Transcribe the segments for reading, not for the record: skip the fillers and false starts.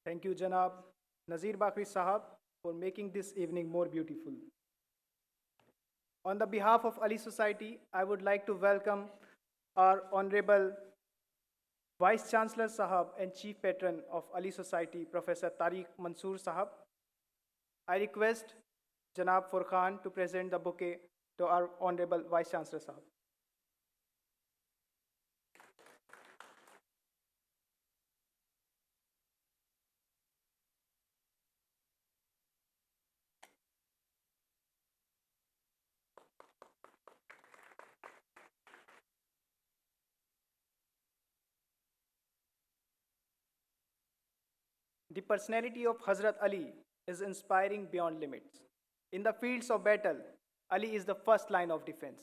Thank you, Janab Nazir Bakri Sahab, for making this evening more beautiful. On the behalf of Ali Society, I would like to welcome our Honorable Vice Chancellor Sahab and Chief Patron of Ali Society, Professor Tariq Mansoor Sahab. I request Janab Furqan to present the bouquet to our Honorable Vice Chancellor Sahab. The personality of Hazrat Ali is inspiring beyond limits. In the fields of battle, Ali is the first line of defense.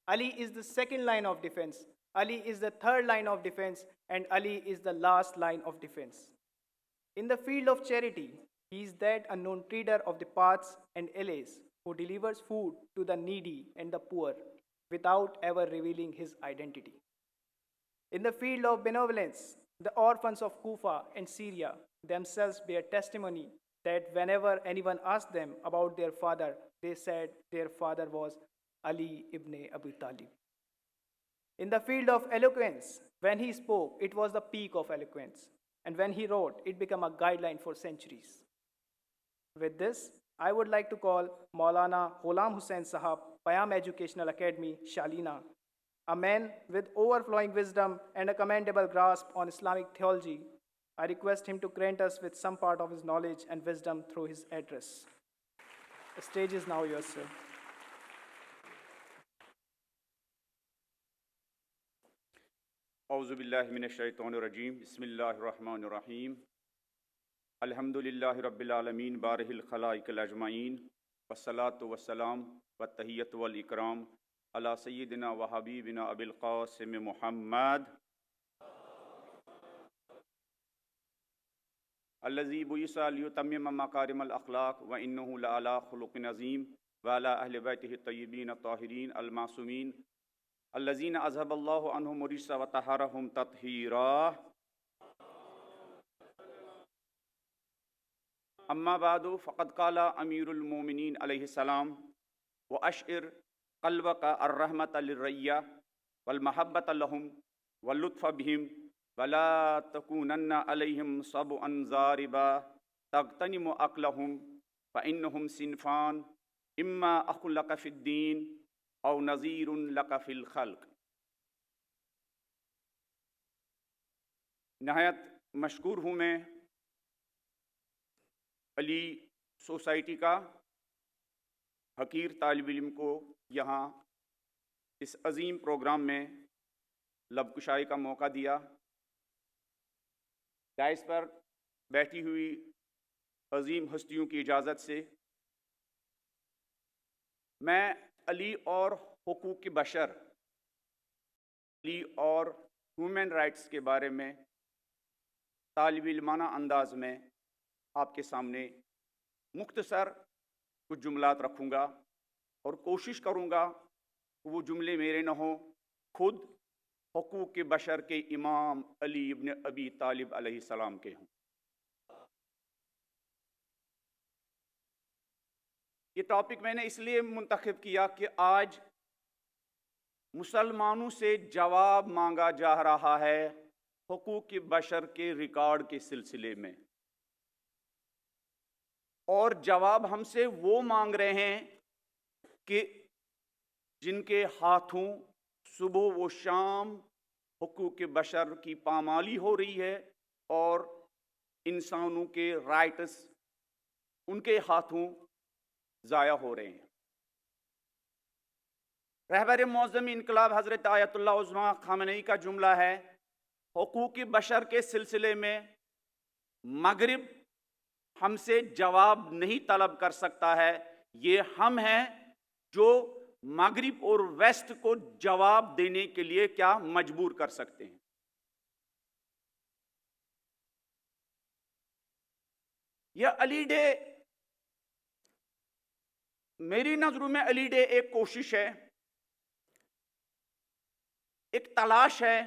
Ali is the second line of defense. Ali is the third line of defense. And Ali is the last line of defense. In the field of charity, he is that unknown treader of the paths and alleys who delivers food to the needy and the poor without ever revealing his identity. In the field of benevolence, the orphans of Kufa and Syria themselves bear testimony that whenever anyone asked them about their father, they said their father was Ali ibn Abi Talib. In the field of eloquence, when he spoke, it was the peak of eloquence. And when he wrote, it became a guideline for centuries. With this, I would like to call Maulana Ghulam Hussain Sahab, Payam Educational Academy, Shalina, a man with overflowing wisdom and a commendable grasp on Islamic theology. I request him to grant us with some part of his knowledge and wisdom through his address. The stage is now yours, sir. اعوذ باللہ من الشیطان الرجیم بسم اللہ الرحمن الرحیم الحمدللہ رب العالمین بارہ الخلائق الاجمعین والصلاة والسلام والتحیۃ والاکرام علی سیدنا و حبیبنا ابی القاسم محمد الذی بعث لیتمم مکارم الاخلاق وانہ لعلی خلق عظیم وعلی اہل بیتہ الطیبین الطاہرین المعصومین الذین اذهب اللہ عنہم الرجس وطہرہم تطہیرا اما بعد فقد قال امیر المومنین علیہ السلام واشعر قلبک الرحمۃ للرعیہ والمحبۃ لہم واللطف بہم ولا تکونن علیہم صبعا ضاربا تغتنم عقلہم فانہم صنفان اما اخ لک فی الدین او نذیر لک فی الخلق. نہایت مشکور ہوں میں علی سوسائٹی کا حقیر طالب علم کو یہاں اس عظیم پروگرام میں لب کشائی کا موقع دیا. دائس پر بیٹھی ہوئی عظیم ہستیوں کی اجازت سے میں علی اور حقوق بشر، علی اور ہیومن رائٹس کے بارے میں طالب علمانہ انداز میں آپ کے سامنے مختصر کچھ جملات رکھوں گا اور کوشش کروں گا کہ وہ جملے میرے نہ ہوں، خود حقوق بشر کے امام علی ابن ابی طالب علیہ السلام کے ہوں. یہ ٹاپک میں نے اس لیے منتخب کیا کہ آج مسلمانوں سے جواب مانگا جا رہا ہے حقوق بشر کے ریکارڈ کے سلسلے میں، اور جواب ہم سے وہ مانگ رہے ہیں کہ جن کے ہاتھوں صبح و شام حقوق بشر کی پامالی ہو رہی ہے اور انسانوں کے رائٹس ان کے ہاتھوں ضائع ہو رہے ہیں. رہبر معظم انقلاب حضرت آیت اللہ عظمیٰ خامنئی کا جملہ ہے، حقوق بشر کے سلسلے میں مغرب ہم سے جواب نہیں طلب کر سکتا ہے، یہ ہم ہیں جو مغرب اور ویسٹ کو جواب دینے کے لیے کیا مجبور کر سکتے ہیں. یہ علی ڈے، میری نظروں میں علی ڈے ایک کوشش ہے، ایک تلاش ہے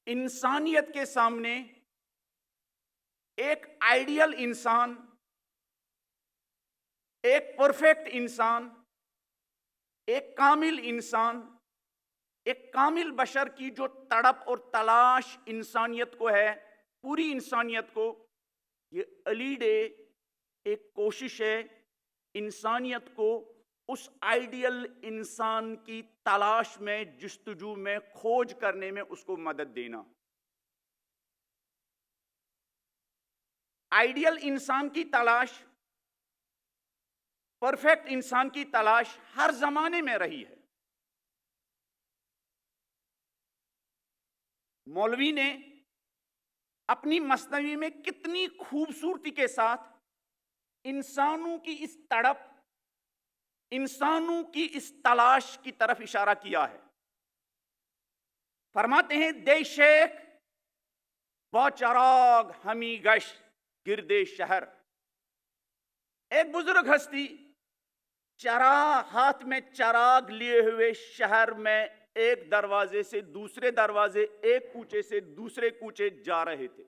انسانیت کے سامنے ایک آئیڈیل انسان، ایک پرفیکٹ انسان، ایک کامل انسان، ایک کامل بشر کی جو تڑپ اور تلاش انسانیت کو ہے، پوری انسانیت کو، یہ علی ڈے ایک کوشش ہے انسانیت کو اس آئیڈیل انسان کی تلاش میں، جستجو میں، کھوج کرنے میں اس کو مدد دینا۔ آئیڈیل انسان کی تلاش، پرفیکٹ انسان کی تلاش ہر زمانے میں رہی ہے۔ مولوی نے اپنی مثنوی میں کتنی خوبصورتی کے ساتھ انسانوں کی اس تڑپ، انسانوں کی اس تلاش کی طرف اشارہ کیا ہے۔ فرماتے ہیں دے شیخ با چراغ ہمی گشت گردے شہر، ایک بزرگ ہستی ہاتھ میں چراغ لیے ہوئے شہر میں ایک دروازے سے دوسرے دروازے، ایک کوچے سے دوسرے کوچے جا رہے تھے،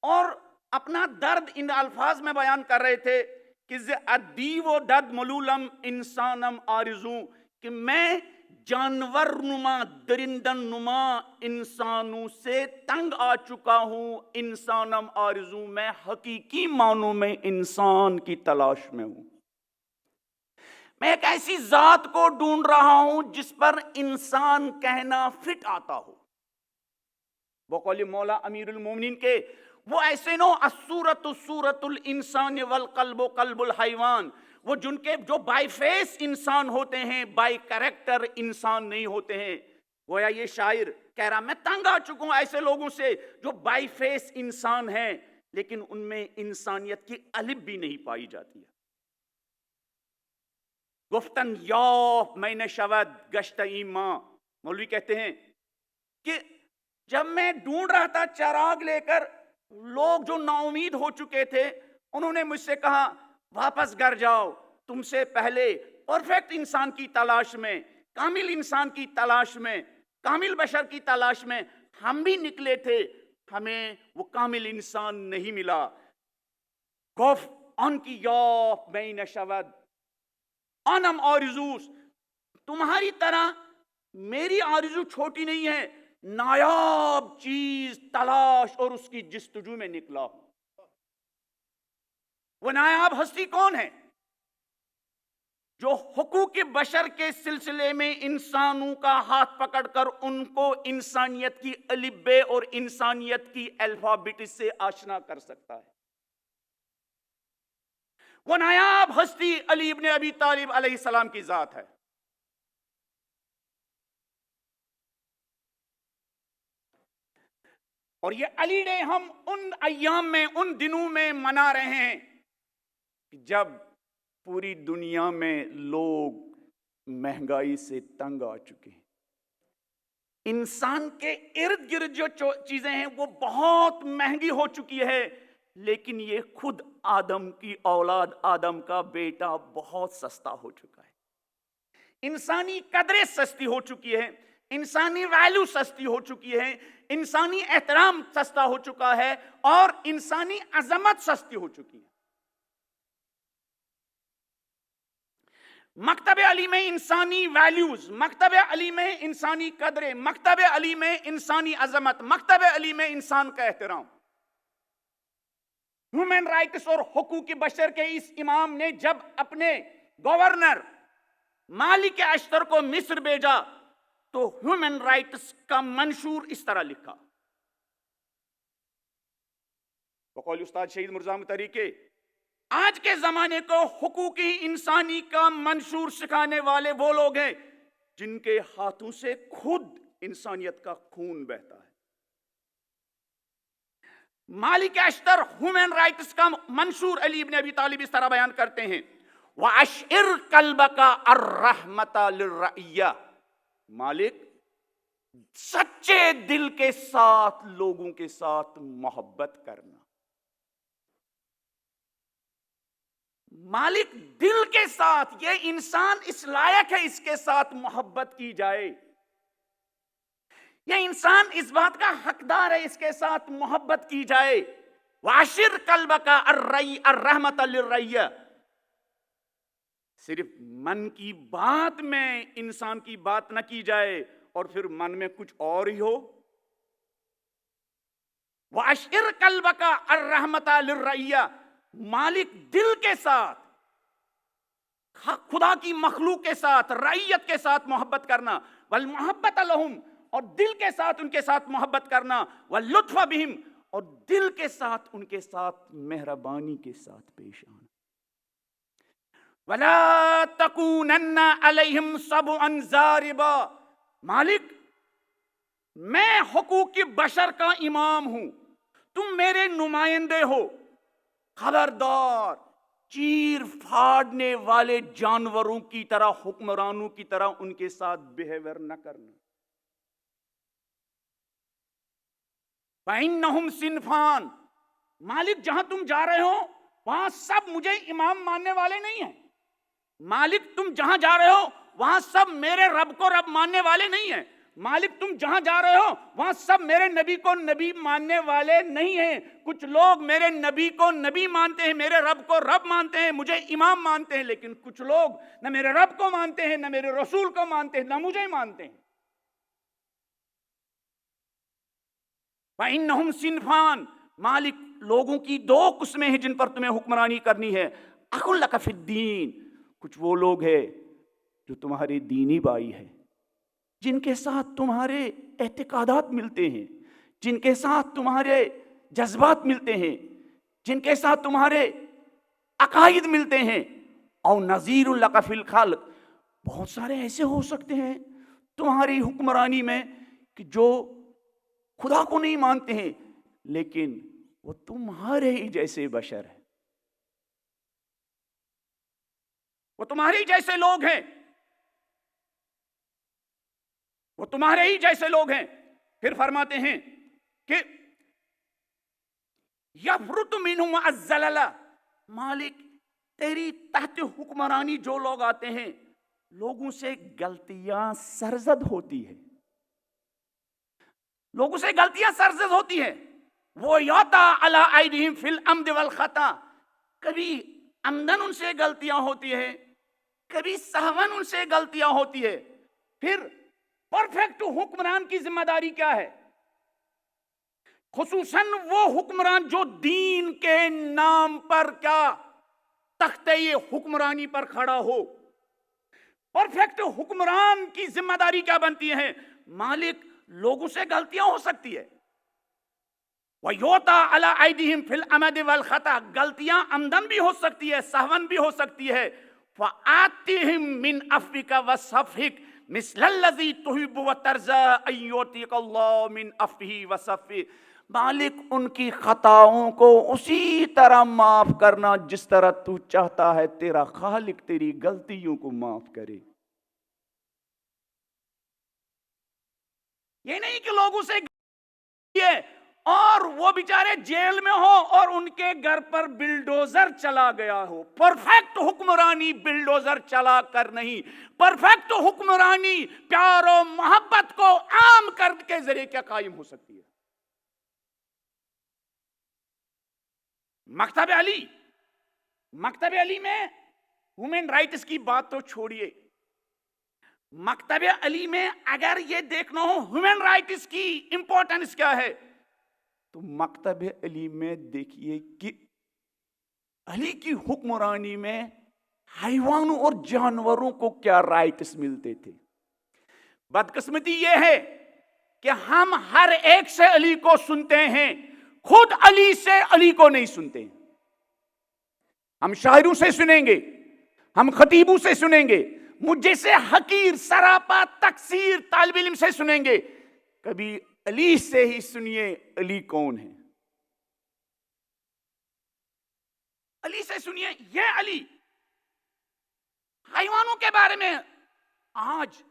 اور اپنا درد ان الفاظ میں بیان کر رہے تھے کہ ادی و دد ملولم انسانم آرزوں، کہ میں جانور نما، درندن نما انسانوں سے تنگ آ چکا ہوں، انسانم آرزوں، میں حقیقی معنوں میں انسان کی تلاش میں ہوں، میں ایک ایسی ذات کو ڈھونڈ رہا ہوں جس پر انسان کہنا فٹ آتا ہو۔ بقول مولا امیر المومنین کے وہ ایسے نو الصورت صورت الانسان والقلب قلب الحیوان، وہ جو بائی فیس انسان ہوتے ہیں، بائی کریکٹر انسان نہیں ہوتے ہیں۔ گویا یہ شاعر کہہ رہا میں تنگ آ چکا ہوں ایسے لوگوں سے جو بائی فیس انسان ہیں لیکن ان میں انسانیت کی الف بھی نہیں پائی جاتی ہے۔ گفتن یا میں نے شود گشت ایمان، مولوی کہتے ہیں کہ جب میں ڈھونڈ رہا تھا چراغ لے کر، لوگ جو نا امید ہو چکے تھے انہوں نے مجھ سے کہا واپس گھر جاؤ، تم سے پہلے پرفیکٹ انسان کی تلاش میں، کامل انسان کی تلاش میں، کامل بشر کی تلاش میں ہم بھی نکلے تھے، ہمیں وہ کامل انسان نہیں ملا۔ گف ان کی یا میں نشود انم آرزوس، تمہاری طرح میری آرزو چھوٹی نہیں ہے، نایاب چیز تلاش اور اس کی جستجو میں نکلا ہوں۔ وہ نایاب ہستی کون ہے؟ جو حقوق بشر کے سلسلے میں انسانوں کا ہاتھ پکڑ کر ان کو انسانیت کی الف بے اور انسانیت کی الفابیٹ سے آشنا کر سکتا ہے۔ وہ نایاب ہستی علی ابن ابی طالب علیہ السلام کی ذات ہے۔ اور یہ علی ڈے ہم ان ایام میں، ان دنوں میں منا رہے ہیں جب پوری دنیا میں لوگ مہنگائی سے تنگ آ چکے ہیں۔ انسان کے ارد گرد جو چیزیں ہیں وہ بہت مہنگی ہو چکی ہے، لیکن یہ خود آدم کی اولاد، آدم کا بیٹا بہت سستا ہو چکا ہے۔ انسانی قدریں سستی ہو چکی ہے، انسانی ویلیو سستی ہو چکی ہے، انسانی احترام سستا ہو چکا ہے، اور انسانی عظمت سستی ہو چکی ہے۔ مکتب علی میں انسانی ویلیوز، مکتب علی میں انسانی قدریں، مکتب علی میں انسانی عظمت، مکتب علی میں انسان کا احترام۔ ہیومن رائٹس اور حقوق بشر کے اس امام نے جب اپنے گورنر مالک اشتر کو مصر بھیجا تو ہیومن رائٹس کا منشور اس طرح لکھا، بقول استاد شہید مرزا احمد طریقے، آج کے زمانے کو حقوقی انسانی کا منشور سکھانے والے وہ لوگ ہیں جن کے ہاتھوں سے خود انسانیت کا خون بہتا ہے۔ مالک اشتر ہیومن رائٹس کا منشور علی ابن ابی طالب اس طرح بیان کرتے ہیں، وَأَشْعِرْ قَلْبَكَ الرَّحْمَةَ لِلرَّعِيَّةِ، مالک سچے دل کے ساتھ لوگوں کے ساتھ محبت کرنا۔ مالک دل کے ساتھ، یہ انسان اس لائق ہے اس کے ساتھ محبت کی جائے۔ یہ انسان اس بات کا حقدار ہے اس کے ساتھ محبت کی جائے. واشر قلبک الرحمت للرعیہ. صرف من کی بات میں انسان کی بات نہ کی جائے اور پھر من میں کچھ اور ہی ہو. واشر قلبک الرحمت للرعیہ. مالک دل کے ساتھ، خدا کی مخلوق کے ساتھ، رعیت کے ساتھ محبت کرنا. والمحبت لہم، اور دل کے ساتھ ان کے ساتھ محبت کرنا. واللطف بہم، اور دل کے ساتھ ان کے ساتھ مہربانی کے ساتھ پیش آنا. وَلَا تَكُونَنَّ عَلَيْهِمْ صَبْعًا ضَارِبًا. مالک میں حقوق کی بشر کا امام ہوں، تم میرے نمائندے ہو. خبردار چیر پھاڑنے والے جانوروں کی طرح، حکمرانوں کی طرح ان کے ساتھ بیہیویئر نہ کرنا. فَإِنَّهُمْ صِنْفَانِ. مالک جہاں تم جا رہے ہو وہاں سب مجھے امام ماننے والے نہیں ہیں. مالک تم جہاں جا رہے ہو وہاں سب میرے رب کو رب ماننے والے نہیں ہیں. مالک تم جہاں جا رہے ہو وہاں سب میرے نبی کو نبی ماننے والے نہیں ہیں. کچھ لوگ میرے نبی کو نبی مانتے ہیں، میرے رب کو رب مانتے ہیں، مجھے امام مانتے ہیں، لیکن کچھ لوگ نہ میرے رب کو مانتے ہیں، نہ میرے رسول کو مانتے ہیں، نہ مجھے مانتے ہیں. فَإِنَّهُمْ صِنْفَانِ. مالک لوگوں کی دو قسمیں ہیں جن پر تمہیں حکمرانی کرنی ہے. أَخٌ لَكَ فِي الدِّينِ. کچھ وہ لوگ ہیں جو تمہارے دینی بھائی ہیں، جن کے ساتھ تمہارے اعتقادات ملتے ہیں، جن کے ساتھ تمہارے جذبات ملتے ہیں، جن کے ساتھ تمہارے عقائد ملتے ہیں. او نذیر لک فی الخلق. بہت سارے ایسے ہو سکتے ہیں تمہاری حکمرانی میں کہ جو خدا کو نہیں مانتے ہیں لیکن وہ تمہارے ہی جیسے بشر ہیں، وہ تمہارے ہی جیسے لوگ ہیں، وہ تمہارے ہی جیسے لوگ ہیں. پھر فرماتے ہیں کہ یفرط منہم الزلل. مالک تیری تحت حکمرانی جو لوگ آتے ہیں لوگوں سے غلطیاں سرزد ہوتی ہے، لوگوں سے غلطیاں سرزد ہوتی ہیں. وہ یعطا علی ایدیہم فی العمد والخطا. کبھی عمدن ان سے غلطیاں ہوتی ہے، کبھی سہون ان سے غلطیاں ہوتی ہے. پھر پرفیکٹ حکمران کی ذمہ داری کیا ہے؟ خصوصاً وہ حکمران جو دین کے نام پر کیا تختہ حکمرانی پر کھڑا ہو. پرفیکٹ حکمران کی ذمہ داری کیا بنتی ہے؟ مالک لوگوں سے غلطیاں ہو سکتی ہے. وَيُعْطَى عَلَىٰ أَيْدِيهِمْ فِي الْعَمَدِ وَالْخَطَأِ. غلطیاں عمدن بھی ہو سکتی ہے، سہون بھی ہو سکتی ہے. فَآتِهِمْ مِنْ عَفْوِكَ وَصَفْحِكَ مِثْلَ الَّذِي تُحِبُّ وَتَرْضَىٰ أَن يُعْطِيَكَ اللَّهُ مِنْ عَفْوِهِ وَصَفْحِهِ. مالک ان کی خطاؤں کو اسی طرح معاف کرنا جس طرح تو چاہتا ہے تیرا خالق تیری غلطیوں کو معاف کرے. یہ نہیں کہ لوگوں سے اور وہ بیچارے جیل میں ہو اور ان کے گھر پر بلڈوزر چلا گیا ہو. پرفیکٹ حکمرانی بلڈوزر چلا کر نہیں، پرفیکٹ حکمرانی پیار و محبت کو عام کرنے کے ذریعے کیا قائم ہو سکتی ہے. مکتب علی میں وومن رائٹس کی بات تو چھوڑیے، مکتب علی میں اگر یہ دیکھنا ہو ہیومن رائٹس کی امپورٹنس کیا ہے تو مکتب علی میں دیکھیے کہ علی کی حکمرانی میں حیوانوں اور جانوروں کو کیا رائٹس ملتے تھے. بدقسمتی یہ ہے کہ ہم ہر ایک سے علی کو سنتے ہیں، خود علی سے علی کو نہیں سنتے. ہم شاعروں سے سنیں گے، ہم خطیبوں سے سنیں گے، مجھ سے حقیر سراپا تقصیر طالب علم سے سنیں گے. کبھی علی سے ہی سنیے علی کون ہے. علی سے سنیے یہ علی. حیوانوں کے بارے میں آج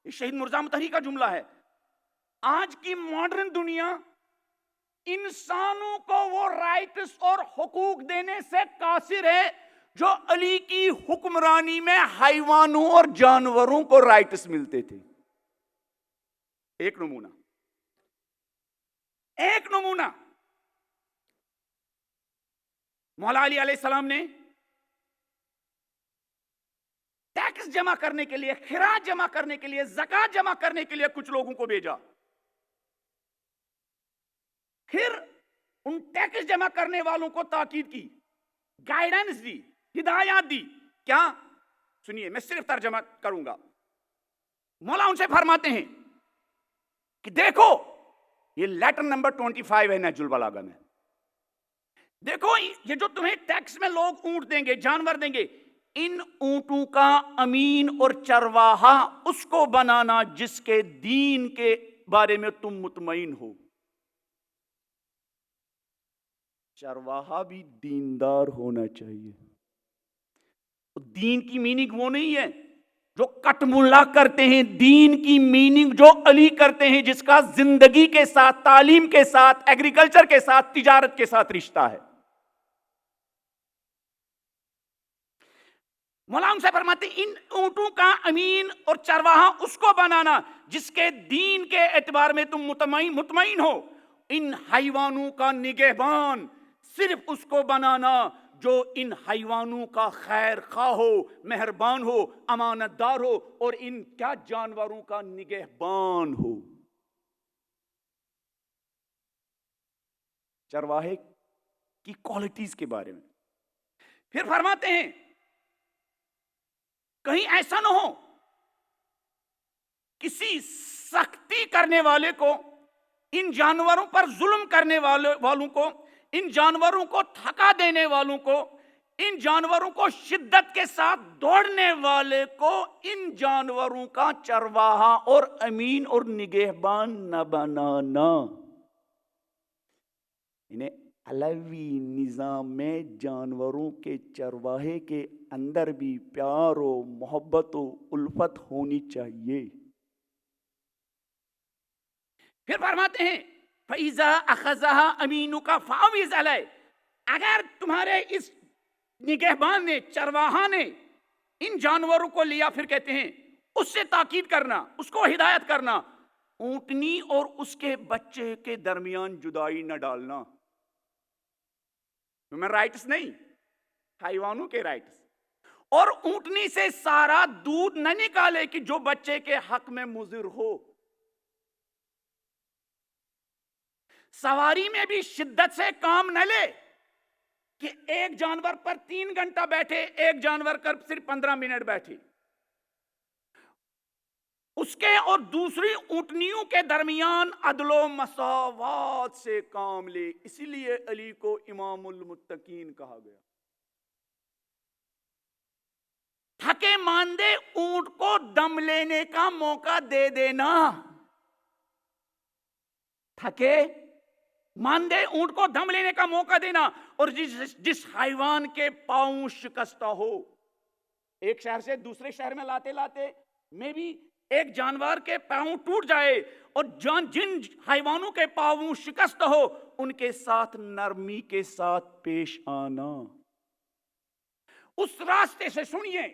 شہید مرزا مطہری کا جملہ ہے، آج کی ماڈرن دنیا انسانوں کو وہ رائٹس اور حقوق دینے سے قاصر ہے جو علی کی حکمرانی میں حیوانوں اور جانوروں کو رائٹس ملتے تھے. ایک نمونہ ایک نمونہ مولا علی علیہ السلام نے ٹیکس جمع کرنے کے لیے، خراج جمع کرنے کے لیے، زکات جمع کرنے کے لیے کچھ لوگوں کو بھیجا. پھر ان ٹیکس جمع کرنے والوں کو تاکید کی، گائیڈنس دی، ہدایات دی. کیا؟ سنیے، میں صرف ترجمہ کروں گا. مولا ان سے فرماتے ہیں کہ دیکھو، یہ لیٹر نمبر 25 ہے نہج البلاغہ میں. دیکھو، یہ جو تمہیں ٹیکس میں لوگ اونٹ دیں گے، جانور دیں گے، ان اونٹوں کا امین اور چرواہا اس کو بنانا جس کے دین کے بارے میں تم مطمئن ہو. چرواہا بھی دیندار ہونا چاہیے. دین کی میننگ وہ نہیں ہے جو کٹ ملا کرتے ہیں. دین کی میننگ جو علی کرتے ہیں، جس کا زندگی کے ساتھ، تعلیم کے ساتھ، ایگریکلچر کے ساتھ، تجارت کے ساتھ رشتہ ہے. مولا ان سے فرماتے ہیں ان اونٹوں کا امین اور چرواہا اس کو بنانا جس کے دین کے اعتبار میں تم مطمئن ہو. ان حیوانوں کا نگہبان صرف اس کو بنانا جو ان حیوانوں کا خیر خواہ ہو، مہربان ہو، امانت دار ہو، اور ان کیا جانوروں کا نگہبان ہو. چرواہے کی کوالٹیز کے بارے میں پھر فرماتے ہیں کہیں ایسا نہ ہو کسی سختی کرنے والے کو، ان جانوروں پر ظلم کرنے والوں کو، ان جانوروں کو تھکا دینے والوں کو، ان جانوروں کو شدت کے ساتھ دوڑنے والے کو ان جانوروں کا چرواہا اور امین اور نگہبان نہ بنانا. انہیں علوی نظام میں جانوروں کے چرواہے کے اندر بھی پیار و محبت و الفت ہونی چاہیے. پھر فرماتے ہیں فَإِذَا أَخَذَهَا أَمِينُكَ فَأَوِّزْ عَلَيْهِ. اگر تمہارے اس نگہبان نے، چرواہا نے ان جانوروں کو لیا، پھر کہتے ہیں اس سے تاکید کرنا، اس کو ہدایت کرنا، اونٹنی اور اس کے بچے کے درمیان جدائی نہ ڈالنا. ہیومن رائٹس نہیں، حیوانوں کے رائٹس. اور اونٹنی سے سارا دودھ نہ نکالے کہ جو بچے کے حق میں مضر ہو. سواری میں بھی شدت سے کام نہ لے کہ ایک جانور پر 3 گھنٹہ بیٹھے، ایک جانور پر صرف 15 منٹ بیٹھے. اس کے اور دوسری اونٹنیوں کے درمیان عدل و مساوات سے کام لے. اسی لیے علی کو امام المتقین کہا گیا. تھکے ماندے اونٹ کو دم لینے کا موقع دے دینا. تھکے ماندے اونٹ کو دم لینے کا موقع دینا. اور جس حیوان کے پاؤں شکستہ ہو، ایک شہر سے دوسرے شہر میں لاتے لاتے میں بھی ایک جانور کے پاؤں ٹوٹ جائے، اور جن حیوانوں کے پاؤں شکست ہو ان کے ساتھ نرمی کے ساتھ پیش آنا. اس راستے سے سنیے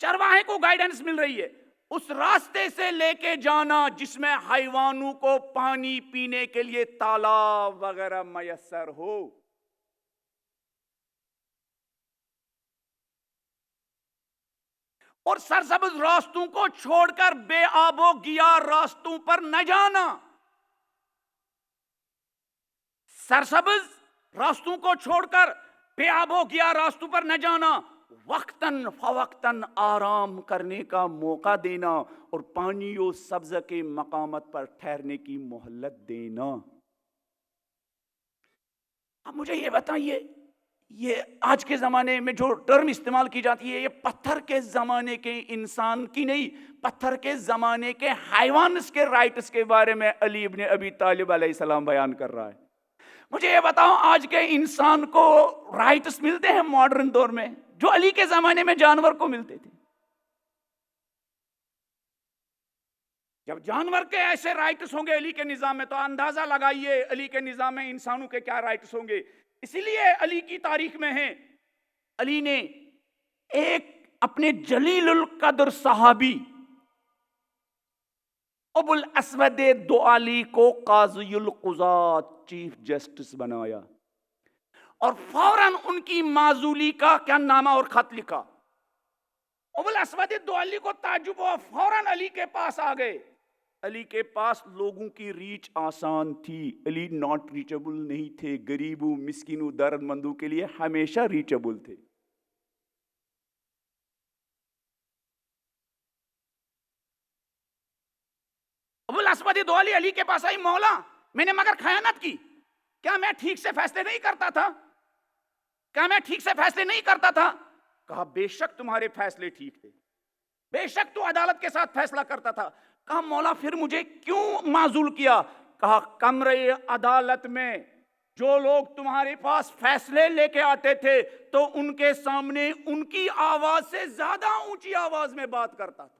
چرواہے کو گائیڈنس مل رہی ہے، اس راستے سے لے کے جانا جس میں حیوانوں کو پانی پینے کے لیے تالاب وغیرہ میسر ہو. اور سرسبز راستوں کو چھوڑ کر بے آب و گیا راستوں پر نہ جانا. سرسبز راستوں کو چھوڑ کر بے آب و گیا راستوں پر نہ جانا. وقتاً فوقتاً آرام کرنے کا موقع دینا اور پانی و سبز کے مقامات پر ٹھہرنے کی مہلت دینا. اب مجھے یہ بتائیے، یہ آج کے زمانے میں جو ٹرم استعمال کی جاتی ہے، یہ پتھر کے زمانے کے انسان کی نہیں، پتھر کے زمانے کے حیوانس کے رائٹس کے بارے میں علی ابن ابی طالب علیہ السلام بیان کر رہا ہے. مجھے یہ بتاؤ، آج کے انسان کو رائٹس ملتے ہیں ماڈرن دور میں جو علی کے زمانے میں جانور کو ملتے تھے؟ جب جانور کے ایسے رائٹس ہوں گے علی کے نظام میں، تو اندازہ لگائیے علی کے نظام میں انسانوں کے کیا رائٹس ہوں گے. اسی لیے علی کی تاریخ میں ہے، علی نے ایک اپنے جلیل القدر صحابی ابو الاسود دعالی کو قاضی القضات چیف جسٹس بنایا اور فوراً ان کی معزولی کا کیا نامہ اور خط لکھا. ابو الاسود دعالی کو تعجب ہوا, فوراً علی کے پاس آ گئے. علی کے پاس لوگوں کی ریچ آسان تھی, علی ناٹ ریچبل نہیں تھے, غریبوں مسکینوں درد مندوں کے لیے ہمیشہ ریچبل تھے. ابو الاسود دعالی علی کے پاس آئی, مولا میں نے مگر خیانت کی, کیا میں ٹھیک سے فیصلے نہیں کرتا تھا, کیا میں ٹھیک سے فیصلے نہیں کرتا تھا؟ کہا بے شک تمہارے فیصلے ٹھیک تھے, بے شک تو عدالت کے ساتھ فیصلہ کرتا تھا. کہا مولا پھر مجھے کیوں معزول کیا؟ کہا کمرے عدالت میں جو لوگ تمہارے پاس فیصلے لے کے آتے تھے تو ان کے سامنے ان کی آواز سے زیادہ اونچی آواز میں بات کرتا تھا.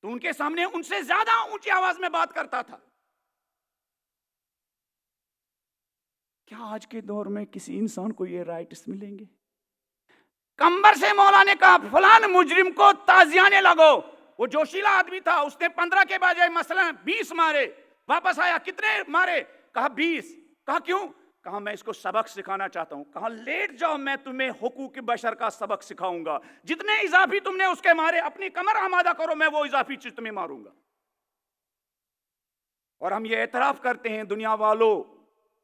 تو ان کے سامنے ان سے زیادہ اونچی آواز میں بات کرتا تھا. کیا آج کے دور میں کسی انسان کو یہ رائٹس ملیں گے؟ کمبر سے مولا نے کہا فلان مجرم کو تازیانے لگو. وہ جوشیلا آدمی تھا, اس نے 15 کے بجائے مثلا 20 مارے. واپس آیا, کتنے مارے؟ کہا 20. کہا کیوں؟ کہا میں اس کو سبق سکھانا چاہتا ہوں. کہا لیٹ جاؤ, میں تمہیں حقوق بشر کا سبق سکھاؤں گا. جتنے اضافی تم نے اس کے مارے اپنی کمر آمادہ کرو, میں وہ اضافی چیز تمہیں ماروں گا. اور ہم یہ اعتراف کرتے ہیں دنیا والوں,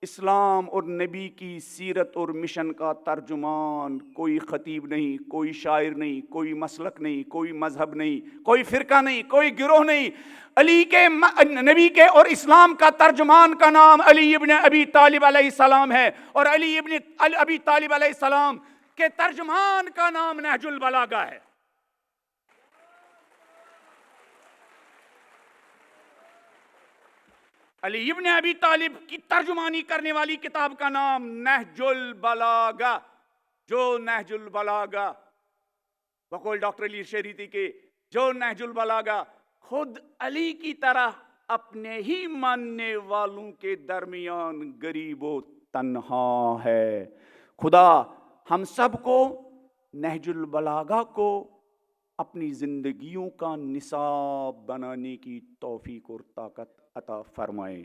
اسلام اور نبی کی سیرت اور مشن کا ترجمان کوئی خطیب نہیں, کوئی شاعر نہیں, کوئی مسلک نہیں, کوئی مذہب نہیں, کوئی فرقہ نہیں, کوئی گروہ نہیں. علی کے نبی کے اور اسلام کا ترجمان کا نام علی ابن ابی طالب علیہ السلام ہے, اور علی ابن ابی طالب علیہ السلام کے ترجمان کا نام نہج البلاغہ ہے. علی ابن ابی طالب کی ترجمانی کرنے والی کتاب کا نام نہج البلاغہ. جو نہج البلاغہ بقول ڈاکٹر علی شریعتی کے, جو نہج البلاغہ خود علی کی طرح اپنے ہی ماننے والوں کے درمیان غریب و تنہا ہے. خدا ہم سب کو نہج البلاغہ کو اپنی زندگیوں کا نصاب بنانے کی توفیق اور طاقت عطا فرمائے.